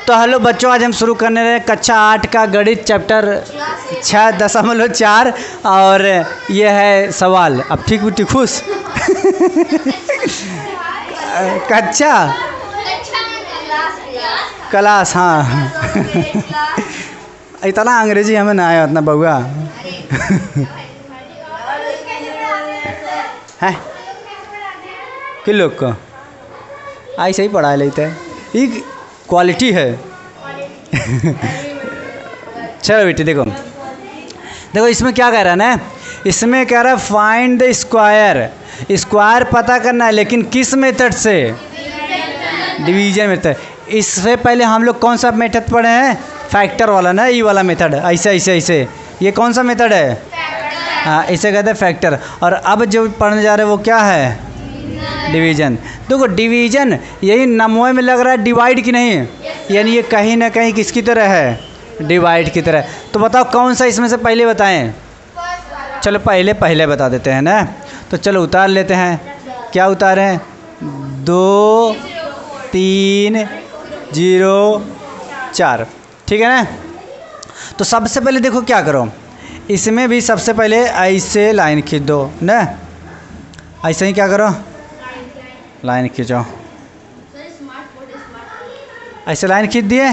तो हेलो बच्चों, आज हम शुरू करने रहे कक्षा 8 का गणित चैप्टर 6.4 और ये है सवाल। अब ठीक उठी खुश कक्षा क्लास, हाँ इतना अंग्रेजी हमें ना आया उतना बउआ है कि लोग को ऐसे ही पढ़ा लेते हैं, ये क्वालिटी है चलो बेटी देखो इसमें क्या कह रहा है ना, इसमें कह रहा है फाइंड द स्क्वायर। स्क्वायर पता करना है, लेकिन किस मेथड से? Division method. इससे पहले हम लोग कौन सा मेथड पढ़े हैं? फैक्टर वाला ना, ये वाला मेथड। ऐसे ये कौन सा मेथड है? हाँ, इसे कहते हैं फैक्टर। और अब जो पढ़ने जा रहे हैं वो क्या है? डिवीजन। देखो डिवीजन यही नमोए में लग रहा है डिवाइड की नहीं, यानी ये कहीं ना कहीं किसकी तरह है? डिवाइड की तरह। तो बताओ कौन सा इसमें से पहले बताएं? चलो पहले बता देते हैं ना। तो चलो उतार लेते हैं। क्या उतारें? 2 3 0 4, ठीक है ना। तो सबसे पहले देखो क्या करो, इसमें भी सबसे पहले ऐसे लाइन खींच दो ना, ऐसे ही क्या करो, लाइन खींचो। ऐसे लाइन खींच दिए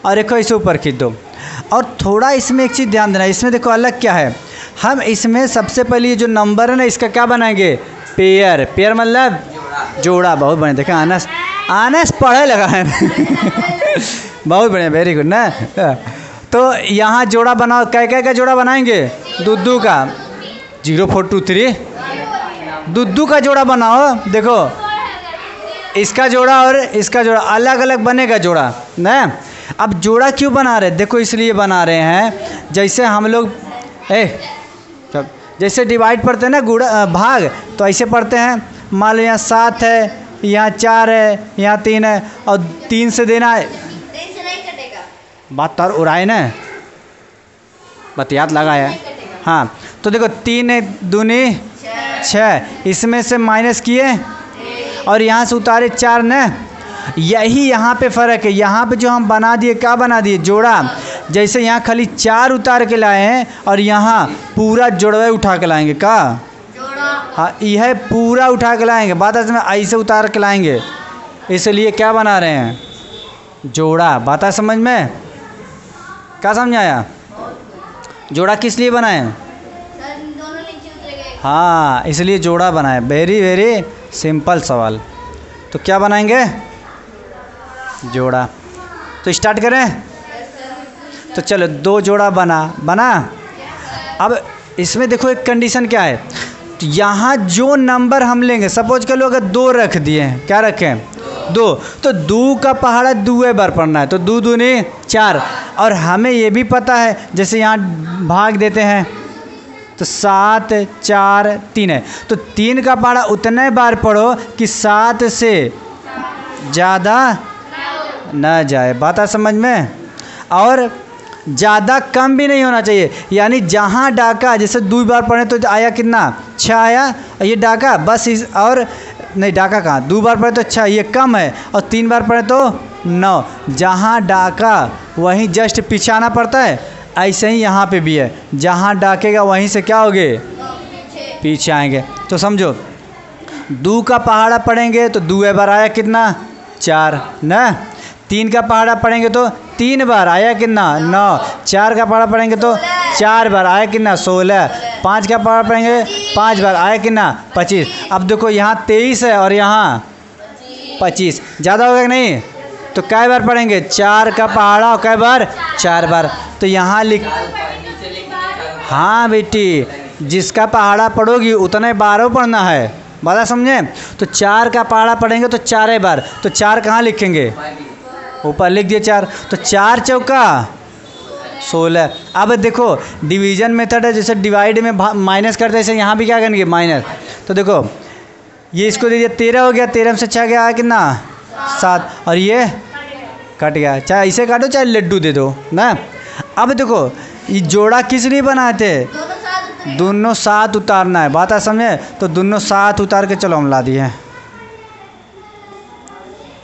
और देखो इसे ऊपर खींच दो। और थोड़ा इसमें एक चीज़ ध्यान देना, इसमें देखो अलग क्या है, हम इसमें सबसे पहले ये जो नंबर है ना, इसका क्या बनाएंगे? पेयर। पेयर मतलब जोड़ा। बहुत बढ़िया, देखें आनस पढ़े लगा है बहुत बढ़िया, वेरी गुड ना। तो यहाँ जोड़ा बनाओ, क्या का जोड़ा बनाएंगे? दूधू का 0 4 2 3 दूधू का जोड़ा बनाओ। देखो इसका जोड़ा और इसका जोड़ा अलग अलग बनेगा जोड़ा ना। अब जोड़ा क्यों बना रहे? देखो इसलिए बना रहे हैं, जैसे हम लोग जैसे डिवाइड पढ़ते हैं ना, गुणा भाग, तो ऐसे पढ़ते हैं। मान लो यहाँ 7 है, यहाँ 4 है, यहाँ 3 है, और 3 से देना है। बात तार उड़ाए ना, बात याद लगाया। हाँ, तो देखो 3 दूनी 6, इसमें से माइनस किए और यहाँ से उतारे 4 न। यही यहाँ पे फ़र्क है। यहाँ पे जो हम बना दिए, क्या बना दिए? जोड़ा। जैसे यहाँ खाली 4 उतार के लाए हैं और यहाँ पूरा जोड़वा उठा के लाएंगे। का हाँ, यह पूरा उठा के लाएंगे। बात इसमें ऐसे उतार के लाएंगे, इसलिए क्या बना रहे हैं? जोड़ा। बात है समझ में? क्या समझ आया? जोड़ा किस लिए बनाए? हाँ, इसलिए जोड़ा बनाए। वेरी वेरी सिंपल सवाल। तो क्या बनाएंगे? जोड़ा। तो स्टार्ट करें। तो चलो 2 जोड़ा बना। अब इसमें देखो एक कंडीशन क्या है, तो यहाँ जो नंबर हम लेंगे, सपोज कर लो अगर 2 रख दिए हैं, क्या रखें? 2, तो 2 का पहाड़ा 2 बार पढ़ना है, तो 2 दूनी 4। और हमें ये भी पता है, जैसे यहाँ भाग देते हैं तो 7 4 3 है, तो 3 का पहाड़ा उतने बार पढ़ो कि 7 से ज़्यादा न जाए। बात है समझ में? और ज़्यादा कम भी नहीं होना चाहिए, यानी जहाँ डाका, जैसे 2 बार पढ़े तो आया कितना? 6 आया, और ये डाका बस और नहीं, डाका कहाँ, 2 बार पढ़े तो 6, ये कम है, और 3 बार पढ़े तो 9। जहाँ डाका वहीं जस्ट पीछे आना पड़ता है, ऐसे ही यहाँ पे भी है, जहाँ डाकेगा वहीं से क्या होगे? पीछे आएंगे। तो समझो 2 का पहाड़ा पढ़ेंगे तो 2 बार आया कितना? 4 ना। 3 का पहाड़ा पढ़ेंगे तो 3 बार आया कितना? 9। 4 का पहाड़ा पढ़ेंगे तो 4 बार आया कितना? 16। 5 का पहाड़ा पढ़ेंगे 5 बार आया कितना? 25। अब देखो यहाँ 23 है और यहाँ 25, ज़्यादा होगा कि नहीं? तो कै बार पढ़ेंगे? 4 का पहाड़ा और कै बार? 4 बार। तो यहाँ लिख, हाँ बेटी, जिसका पहाड़ा पढ़ोगी उतने बारों पढ़ना है। बात समझे? तो 4 का पहाड़ा पढ़ेंगे तो 4 बार, तो 4 कहाँ लिखेंगे? ऊपर लिख दिए 4। तो 4 चौका 16। अब देखो डिवीजन मेथड है, जैसे डिवाइड में माइनस करते हैं, जैसे यहाँ भी क्या करेंगे? माइनस। तो देखो ये इसको दे दिया, 13 हो गया, 13 में से 6 गया कितना? 7, और ये कट गया। चाहे इसे काटो चाहे लड्डू दे दो ना। अब देखो ये जोड़ा किस लिए बनाए थे? दोनों साथ उतारना है। बात है समझे? तो दोनों साथ उतार के चलो हम ला दिए,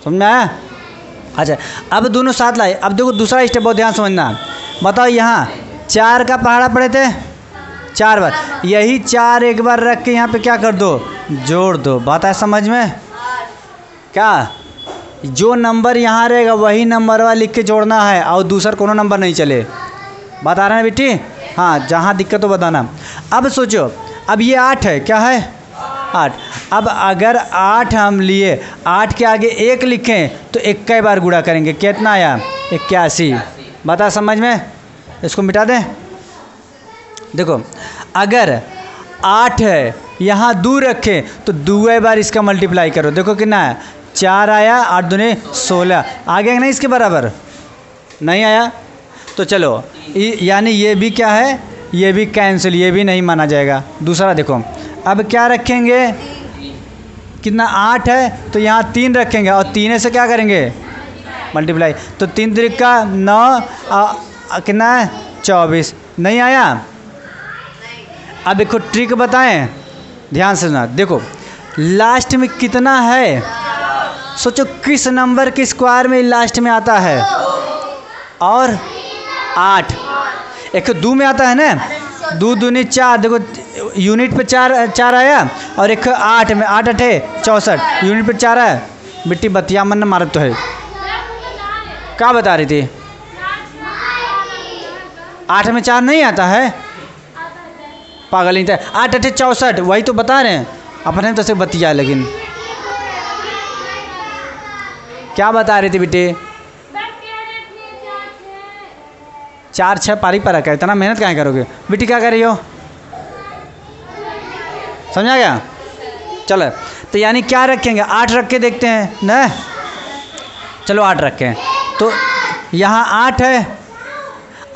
समझ में आया? अच्छा, अब दोनों साथ लाए। अब देखो दूसरा स्टेप बहुत ध्यान समझना। बताओ यहाँ 4 का पहाड़ा पड़े थे 4 बार, यही 4 एक बार रख के यहाँ पे क्या कर दो, जोड़ दो। बात है समझ में? क्या जो नंबर यहाँ रहेगा वही नंबर वाला लिख के जोड़ना है और दूसरा कोनो नंबर नहीं चले। बात आ रहा है बेटी? हाँ, जहाँ दिक्कत हो बताना। अब सोचो, अब ये 8 है, क्या है 8। अब अगर 8 हम लिए, 8 के आगे 1 लिखें तो 1 कई बार गुणा करेंगे, कितना आया 81। बता समझ में? इसको मिटा दें। देखो अगर 8 है, यहाँ 2 रखें तो 2 बार इसका मल्टीप्लाई करो, देखो कितना है 4 आया, 8 दूने 16, आ गया नहीं इसके बराबर? नहीं आया तो चलो यानी ये भी क्या है, ये भी कैंसिल, ये भी नहीं माना जाएगा। दूसरा देखो, अब क्या रखेंगे, कितना 8 है तो यहाँ 3 रखेंगे और 3 से क्या करेंगे मल्टीप्लाई, तो 3 त्रिका 9, कितना है 24। नहीं आया? अब देखो ट्रिक बताएं, ध्यान से सुना। देखो लास्ट में कितना है, सोचो किस नंबर के स्क्वायर में लास्ट में आता है, और 8 एक 2 में आता है ना, 2 दूनी 4, देखो यूनिट पे 4 आया, और एक 8 में 8 8 64, यूनिट पे 4 है। बेटी बतिया मन मारत तो है, क्या बता रही थी? 8 में 4 नहीं आता है, पागल नहीं था। 8 8 64, वही तो बता रहे हैं अपने तो से बतिया। लेकिन क्या बता रही थी बेटे? 4 6 पारी पर रखा है, इतना मेहनत कहाँ करोगे बेटी? क्या कर रही हो, समझा गया? चलो तो यानी क्या रखेंगे, 8 रख के देखते हैं ना। चलो 8 रखें, तो यहाँ 8 है,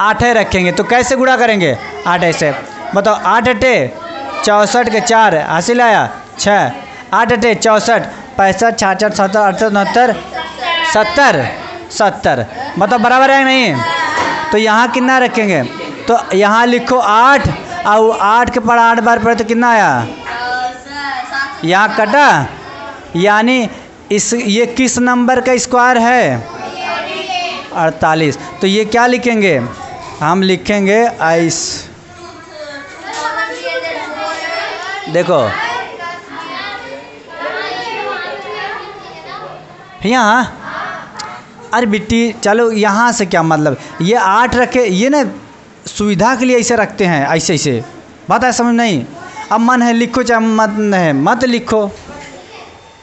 8 है रखेंगे तो कैसे गुणा करेंगे, 8 ऐसे। बताओ 8 8 64 के 4 हासिल आया 6, 8 8 64 65 66 67 68 69 70। मतलब बराबर है नहीं? तो यहाँ कितना रखेंगे, तो यहाँ लिखो 8, और 8 के पढ़ा 8 बार पढ़े तो कितना आया, यहाँ कटा, यानी ये किस नंबर का स्क्वायर है 48। तो ये क्या लिखेंगे, हम लिखेंगे आइस। देखो यहाँ, अरे बिट्टी चलो यहाँ से क्या मतलब, ये 8 रखे, ये ना सुविधा के लिए ऐसे रखते हैं, ऐसे ऐसे। बात है समझ नहीं? अब मन है लिखो, चाहे मत है मत लिखो,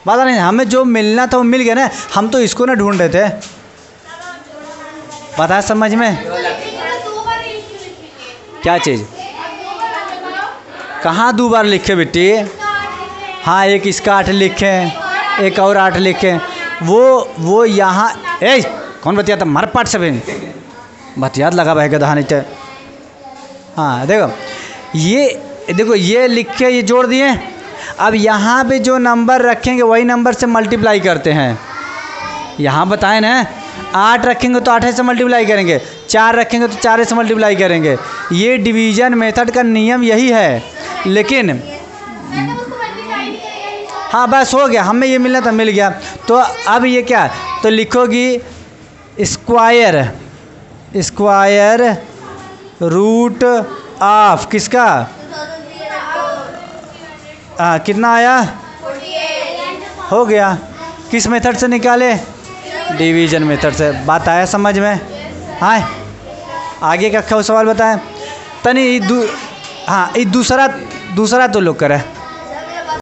बात नहीं। हमें जो मिलना था वो मिल गया ना, हम तो इसको ना ढूंढ रहे थे। बात है समझ में? क्या चीज़, कहाँ 2 बार लिखे बेटी? हाँ, एक इसका 8 लिखे, एक और 8 लिखे, वो यहाँ कौन बतिया था, मर पाट सब बतियात लगा भाई गधा नहीं थे। हाँ देखो ये लिख के ये जोड़ दिए। अब यहाँ पे जो नंबर रखेंगे वही नंबर से मल्टीप्लाई करते हैं। यहाँ बताएं ना, 8 रखेंगे तो 8 से मल्टीप्लाई करेंगे, 4 रखेंगे तो 4 से मल्टीप्लाई करेंगे। ये डिवीज़न मेथड का नियम यही है। लेकिन हाँ बस हो गया, हमें ये मिलना था मिल गया। तो अब ये क्या, तो लिखोगी स्क्वायर रूट ऑफ किसका, कितना आया, हो गया। किस मेथड से निकाले, डिवीज़न मेथड से। बात आया समझ में? हाँ, आगे का सवाल बताएं तनी। हाँ, दूसरा तो लोग करे।